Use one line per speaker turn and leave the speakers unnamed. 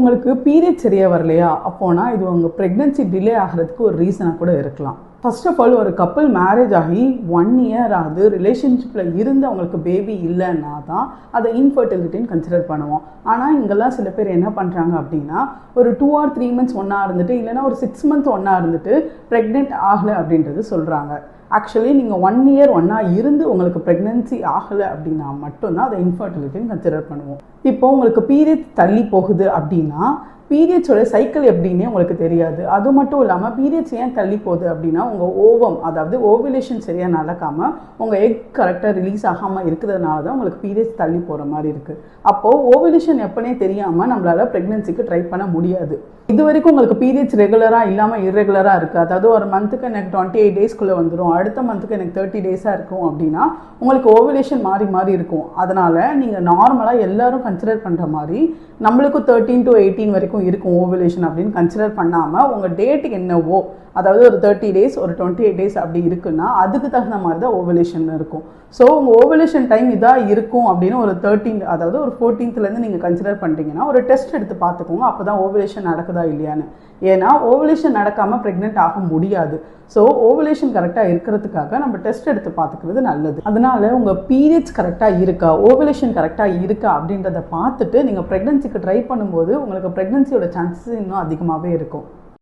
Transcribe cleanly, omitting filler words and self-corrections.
உங்களுக்கு பீரியட் சரியா வரலையா அப்போனா இது உங்கள் ப்ரெக்னென்சி டிலே ஆகிறதுக்கு ஒரு ரீசனாக கூட இருக்கலாம். ஃபர்ஸ்ட் ஆஃப் ஆல், ஒரு கப்பல் மேரேஜ் ஆகி 1 இயர் ஆகுது, ரிலேஷன்ஷிப்பில் இருந்து அவங்களுக்கு பேபி இல்லைன்னா தான் அதை இன்ஃபர்டிலிட்டின்னு கன்சிடர் பண்ணுவோம். ஆனால் இங்கெல்லாம் சில பேர் என்ன பண்ணுறாங்க அப்படின்னா, ஒரு 2 or 3 months ஒன்றா இருந்துட்டு, இல்லைனா ஒரு 6 months ஒன்றா இருந்துட்டு ப்ரெக்னென்ட் ஆகலை அப்படின்றது சொல்கிறாங்க. ஆக்சுவலி நீங்கள் 1 year ஒன்றா இருந்து உங்களுக்கு ப்ரெக்னென்சி ஆகலை அப்படின்னா மட்டும்தான் அதை இன்ஃபர்டிலிட்டின்னு கன்சிடர் பண்ணுவோம். இப்போ உங்களுக்கு பீரியட் தள்ளி போகுது அப்படின்னா பீரியட்ஸோட சைக்கிள் எப்படின்னே உங்களுக்கு தெரியாது. அது மட்டும் இல்லாமல் பீரியட்ஸ் ஏன் தள்ளி போகுது அப்படின்னா உங்கள் ஓவம், அதாவது ஓவுலேஷன் சரியாக நடக்காமல் உங்கள் எக் கரெக்டாக ரிலீஸ் ஆகாமல் இருக்கிறதுனால தான் உங்களுக்கு பீரியட்ஸ் தள்ளி போகிற மாதிரி இருக்குது. அப்போது ஓவுலேஷன் எப்போனே தெரியாமல் நம்மளால் ப்ரெக்னென்சிக்கு ட்ரை பண்ண முடியாது. இது வரைக்கும் உங்களுக்கு பீரியட்ஸ் ரெகுலராக இல்லாமல் இர்ரெகுலராக இருக்குது, அதாவது ஒரு மந்த்துக்கு எனக்கு 28 daysக்குள்ளே வந்துடும், அடுத்த மந்த்துக்கு எனக்கு 30 days இருக்கும் அப்படின்னா உங்களுக்கு ஓவுலேஷன் மாறி மாறி இருக்கும். அதனால் நீங்கள் நார்மலாக எல்லாரும் கன்சிடர் பண்ணுற மாதிரி நம்மளுக்கும் 13 to 18 வரைக்கும் இருக்கும் ஓவுலேஷன் அப்படின்னு கன்சிடர் பண்ணாமல் உங்கள் டேட்டுக்கு என்னவோ, அதாவது ஒரு 30 days ஒரு 28 days அப்படி இருக்குன்னா அதுக்கு தகுந்த மாதிரி தான் ஓவுலேஷன் இருக்கும். ஸோ உங்கள் ஓவுலேஷன் டைம் இதாக இருக்கும் அப்படின்னு ஒரு 13, அதாவது ஒரு 14th நீங்கள் கன்சிடர் பண்ணுறீங்கன்னா ஒரு டெஸ்ட் எடுத்து பார்த்துக்கோங்க, அப்போ தான் ஓவுலேஷன் நடக்குதா இல்லையான்னு. ஏன்னா ஓவுலேஷன் நடக்காமல் ப்ரெக்னென்ட் ஆக முடியாது. ஸோ ஓவுலேஷன் கரெக்டாக இருக்கிறதுக்காக நம்ம டெஸ்ட் எடுத்து பார்த்துக்கிறது நல்லது. அதனால உங்கள் பீரியட்ஸ் கரெக்டாக இருக்கா, ஓவுலேஷன் கரெக்டாக இருக்கா அப்படின்றத பார்த்துட்டு நீங்கள் ப்ரெக்னென்சிக்கு ட்ரை பண்ணும்போது உங்களுக்கு ப்ரெக்னென்சியோட சான்சஸ் இன்னும் அதிகமாகவே இருக்கும்.